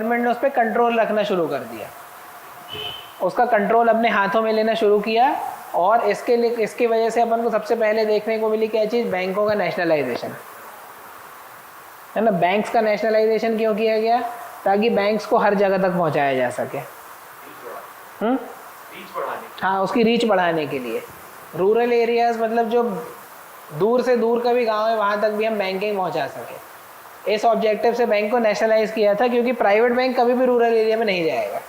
Government ने उस पर कंट्रोल रखना शुरू कर दिया, उसका कंट्रोल अपने हाथों में लेना शुरू किया। और इसकी वजह से अपन को सबसे पहले देखने को मिली क्या चीज़, बैंकों का नेशनलाइजेशन, है ना। बैंक्स का नेशनलाइजेशन क्यों किया गया, ताकि बैंक्स को हर जगह तक पहुंचाया जा सके। हाँ, उसकी रीच बढ़ाने के लिए। रूरल एरियाज मतलब जो दूर से दूर का भी गांव है वहाँ तक भी हम बैंकिंग पहुँचा सके, इस ऑब्जेक्टिव से बैंक को नेशनलाइज किया था। क्योंकि प्राइवेट बैंक कभी भी रूरल एरिया में नहीं जाएगा,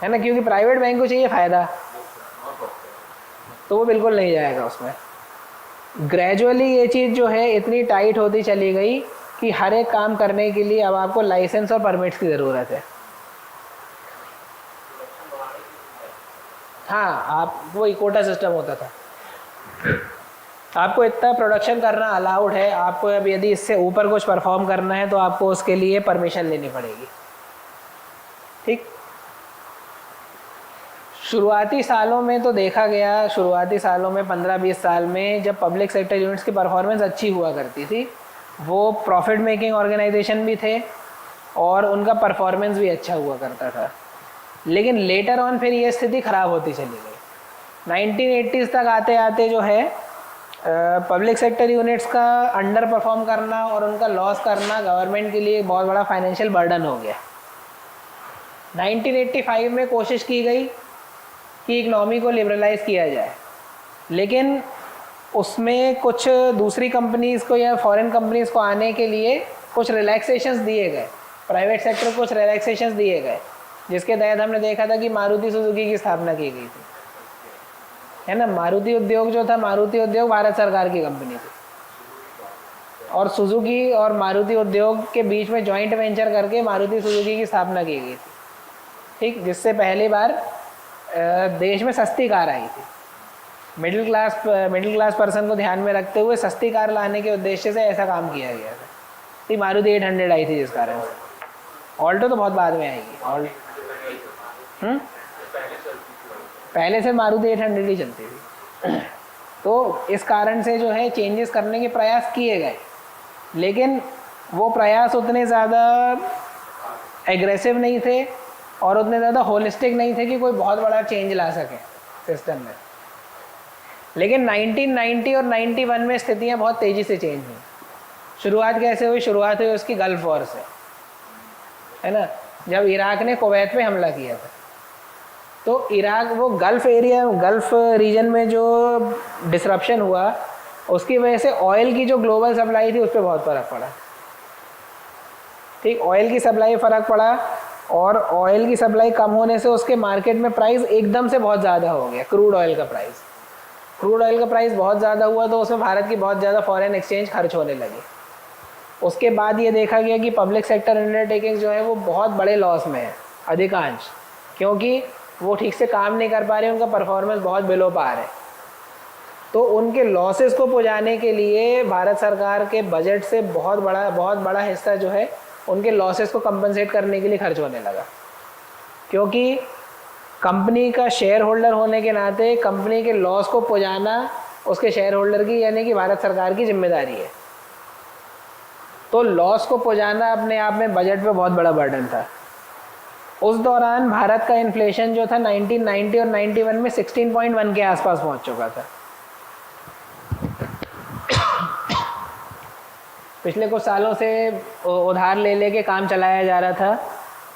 है ना, क्योंकि प्राइवेट बैंक को चाहिए फ़ायदा, तो वो बिल्कुल नहीं जाएगा उसमें। ग्रेजुअली ये चीज़ जो है इतनी टाइट होती चली गई कि हर एक काम करने के लिए अब आपको लाइसेंस और परमिट्स की ज़रूरत है। हाँ, आप वही कोटा सिस्टम होता था, आपको इतना प्रोडक्शन करना अलाउड है, आपको अब यदि इससे ऊपर कुछ परफॉर्म करना है तो आपको उसके लिए परमिशन लेनी पड़ेगी। ठीक, शुरुआती सालों में तो देखा गया, शुरुआती सालों में 15-20 साल में जब पब्लिक सेक्टर यूनिट्स की परफॉर्मेंस अच्छी हुआ करती थी, वो प्रॉफिट मेकिंग ऑर्गेनाइजेशन भी थे और उनका परफॉर्मेंस भी अच्छा हुआ करता था। लेकिन लेटर ऑन फिर ये स्थिति ख़राब होती चली गई। 1980s तक आते आते जो है पब्लिक सेक्टर यूनिट्स का अंडर परफॉर्म करना और उनका लॉस करना गवर्नमेंट के लिए बहुत बड़ा फाइनेंशियल बर्डन हो गया। 1985 में कोशिश की गई कि इकनॉमी को लिबरलाइज किया जाए, लेकिन उसमें कुछ दूसरी कंपनीज़ को या फॉरेन कंपनीज़ को आने के लिए कुछ रिलैक्सेशंस दिए गए, प्राइवेट सेक्टर को कुछ रिलैक्सेशंस दिए गए, जिसके तहत हमने देखा था कि मारुति सुजुकी की स्थापना की गई थी, है ना। मारुति उद्योग जो था, मारुति उद्योग भारत सरकार की कंपनी थी और सुजुकी और मारुति उद्योग के बीच में जॉइंट वेंचर करके मारुति सुजुकी की स्थापना की गई थी। ठीक, जिससे पहली बार देश में सस्ती कार आई थी। मिडिल क्लास पर्सन को ध्यान में रखते हुए सस्ती कार लाने के उद्देश्य से ऐसा काम किया गया था। ठीक, मारुति 800 आई थी जिस कारण से। ऑल्टो तो बहुत बाद में आएगी। पहले से मारुति 800 ही चलती थी। तो इस कारण से जो है चेंजेस करने के प्रयास किए गए, लेकिन वो प्रयास उतने ज़्यादा एग्रेसिव नहीं थे और उतने ज़्यादा होलिस्टिक नहीं थे कि कोई बहुत बड़ा चेंज ला सके सिस्टम में। लेकिन 1990 और 91 में स्थितियाँ बहुत तेज़ी से चेंज हुई। शुरुआत कैसे हुई, शुरुआत हुई उसकी गल्फ़ वॉर से, है ना। जब इराक ने कुवैत पे हमला किया था, तो इराक, वो गल्फ़ एरिया, गल्फ़ रीजन में जो डिसरप्शन हुआ उसकी वजह से ऑयल की जो ग्लोबल सप्लाई थी उस पर बहुत फ़र्क पड़ा। ठीक, ऑयल की सप्लाई फ़र्क पड़ा और ऑयल की सप्लाई कम होने से उसके मार्केट में प्राइस एकदम से बहुत ज़्यादा हो गया। क्रूड ऑयल का प्राइस बहुत ज़्यादा हुआ, तो उसमें भारत की बहुत ज़्यादा फॉरेन एक्सचेंज खर्च होने लगी। उसके बाद ये देखा गया कि पब्लिक सेक्टर अंडरटेकिंग जो है वो बहुत बड़े लॉस में है अधिकांश, क्योंकि वो ठीक से काम नहीं कर पा रहे, उनका परफॉर्मेंस बहुत बिलो पार है। तो उनके लॉसेस को पुजाने के लिए भारत सरकार के बजट से बहुत बड़ा हिस्सा जो है उनके लॉसेस को कंपनसेट करने के लिए खर्च होने लगा, क्योंकि कंपनी का शेयर होल्डर होने के नाते कंपनी के लॉस को पुजाना उसके शेयर होल्डर की, यानी कि भारत सरकार की जिम्मेदारी है। तो लॉस को पुजाना अपने आप में बजट पे बहुत बड़ा बर्डन था। उस दौरान भारत का इन्फ्लेशन जो था 1990 और 91 में 16.1 के आसपास पहुंच चुका था। पिछले कुछ सालों से उधार ले लेके काम चलाया जा रहा था,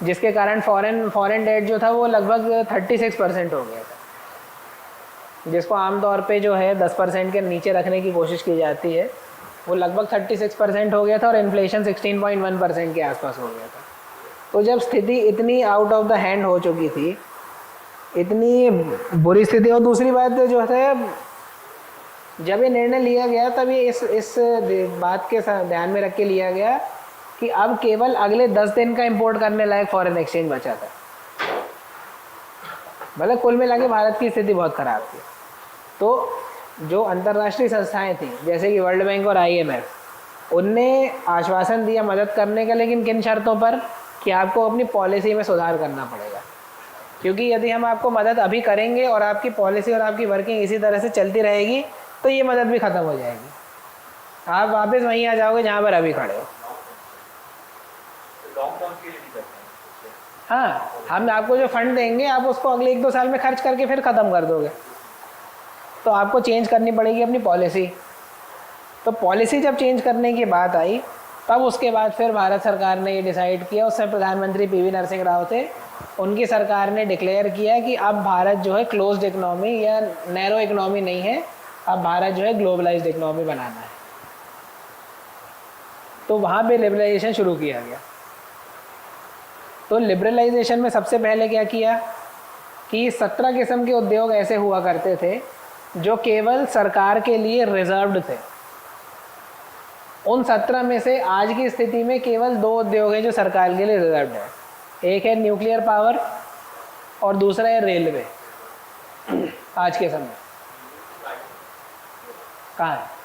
जिसके कारण फॉरेन डेट जो था वो लगभग 36% हो गया था, जिसको आमतौर पे जो है 10% के नीचे रखने की कोशिश की जाती है। वो लगभग 36% हो गया था और इन्फ्लेशन 16.1% के आसपास हो गया था। तो जब स्थिति इतनी आउट ऑफ द हैंड हो चुकी थी, इतनी बुरी स्थिति, और दूसरी बात जो है जब ये निर्णय लिया गया तब ये इस बात के ध्यान में रख के लिया गया कि अब केवल अगले 10 दिन का इंपोर्ट करने लायक फॉरेन एक्सचेंज बचा था। मतलब कुल मिला के भारत की स्थिति बहुत ख़राब थी। तो जो अंतर्राष्ट्रीय संस्थाएं थी जैसे कि वर्ल्ड बैंक और IMF, उनने आश्वासन दिया मदद करने का, लेकिन किन शर्तों पर, कि आपको अपनी पॉलिसी में सुधार करना पड़ेगा, क्योंकि यदि हम आपको मदद अभी करेंगे और आपकी पॉलिसी और आपकी वर्किंग इसी तरह से चलती रहेगी तो ये मदद भी ख़त्म हो जाएगी, आप वापस वहीं आ जाओगे जहाँ पर अभी खड़े हो। लॉन्ग टर्म के हाँ, हम आपको जो फंड देंगे आप उसको अगले 1-2 साल में खर्च करके फिर ख़त्म कर दोगे, तो आपको चेंज करनी पड़ेगी अपनी पॉलिसी। तो पॉलिसी जब चेंज करने की बात आई तब उसके बाद फिर भारत सरकार ने ये डिसाइड किया, उससे प्रधानमंत्री पीवी नरसिंह राव थे, उनकी सरकार ने डिक्लेयर किया कि अब भारत जो है क्लोज्ड इकनॉमी या नैरो इकनॉमी नहीं है, अब भारत जो है ग्लोबलाइज्ड इकनॉमी बनाना है। तो वहाँ पे लिबरलाइजेशन शुरू किया गया। तो लिबरलाइजेशन में सबसे पहले क्या किया कि 17 किस्म के उद्योग ऐसे हुआ करते थे जो केवल सरकार के लिए रिजर्व्ड थे। उन 17 में से आज की स्थिति में केवल 2 उद्योग हैं जो सरकार के लिए रिजर्व्ड है। एक है न्यूक्लियर पावर और दूसरा है रेलवे। आज के समय कहाँ है?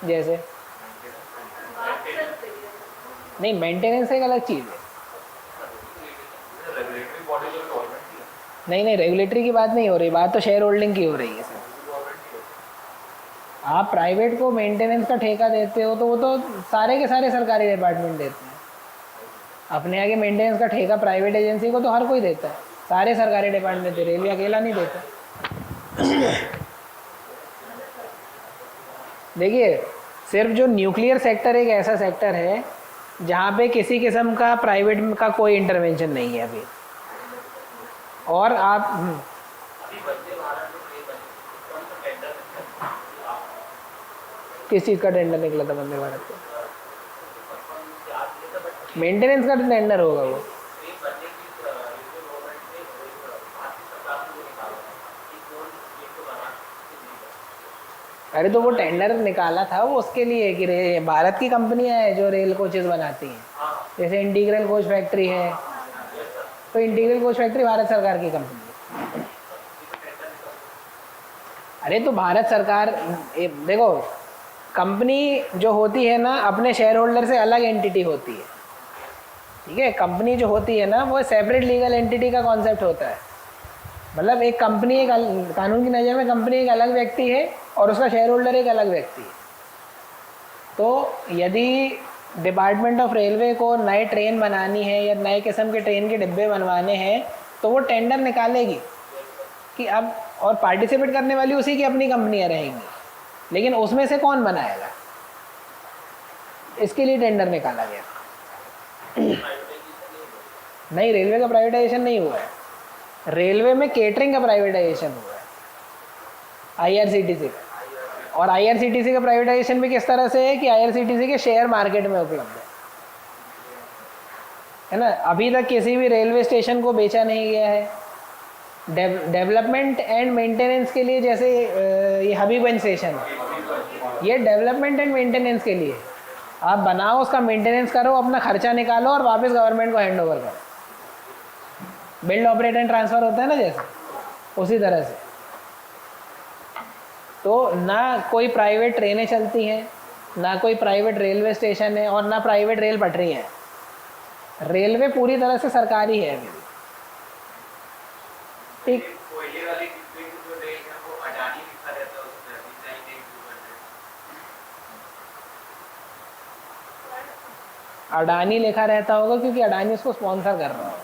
जैसे नहीं, मेंटेनेंस एक अलग चीज़ है। नहीं, रेगुलेटरी की बात नहीं हो रही, बात तो शेयर होल्डिंग की हो रही है सर। आप प्राइवेट को मेंटेनेंस का ठेका देते हो तो वो तो सारे के सारे सरकारी डिपार्टमेंट देते हैं। अपने यहाँ के मेंटेनेंस का ठेका प्राइवेट एजेंसी को तो हर कोई देता है, सारे सरकारी डिपार्टमेंट देते, रेलवे अकेला नहीं देता। देखिए, सिर्फ जो न्यूक्लियर सेक्टर एक ऐसा सेक्टर है जहाँ पे किसी किस्म का प्राइवेट का कोई इंटरवेंशन नहीं है अभी। और आप किस चीज़ का टेंडर निकला था वंदे भारत का? मेंटेनेंस का टेंडर होगा वो। अरे तो वो टेंडर निकाला था वो उसके लिए कि भारत की कंपनियां हैं जो रेल कोचेस बनाती हैं, जैसे इंटीग्रल कोच फैक्ट्री है, तो इंटीग्रल कोच फैक्ट्री भारत सरकार की कंपनी है। अरे तो भारत सरकार देखो, कंपनी जो होती है ना अपने शेयर होल्डर से अलग एंटिटी होती है, ठीक है। कंपनी जो होती है ना वो सेपरेट लीगल एंटिटी का कॉन्सेप्ट होता है। मतलब एक कंपनी, एक कानून की नज़र में कंपनी एक अलग व्यक्ति है और उसका शेयर होल्डर एक अलग व्यक्ति है। तो यदि डिपार्टमेंट ऑफ रेलवे को नए ट्रेन बनानी है या नए किस्म के ट्रेन के डिब्बे बनवाने हैं तो वो टेंडर निकालेगी कि अब, और पार्टिसिपेट करने वाली उसी की अपनी कंपनियां रहेंगी, लेकिन उसमें से कौन बनाएगा, इसके लिए टेंडर निकाला गया। नहीं, रेलवे का प्राइवेटाइजेशन नहीं हुआ है। रेलवे में केटरिंग का प्राइवेटाइजेशन हुआ है आईआरसीटीसी का। और आईआरसीटीसी का प्राइवेटाइजेशन भी किस तरह से है कि आईआरसीटीसी के शेयर मार्केट में उपलब्ध है ना। अभी तक किसी भी रेलवे स्टेशन को बेचा नहीं गया है। डेवलपमेंट एंड मेंटेनेंस के लिए, जैसे ये हबीबगंज स्टेशन है, ये डेवलपमेंट एंड मेंटेनेंस के लिए, आप बनाओ, उसका मेंटेनेंस करो, अपना खर्चा निकालो और वापस गवर्नमेंट को हैंड ओवर करो। बिल्ड ऑपरेट एंड ट्रांसफ़र होता है ना, जैसे उसी तरह से। तो ना कोई प्राइवेट ट्रेनें चलती हैं, ना कोई प्राइवेट रेलवे स्टेशन है और ना प्राइवेट रेल पटरी है। रेलवे पूरी तरह से सरकारी है अभी, ठीक। अडानी लिखा रहता होगा क्योंकि अडानी उसको स्पॉन्सर कर रहा होगा।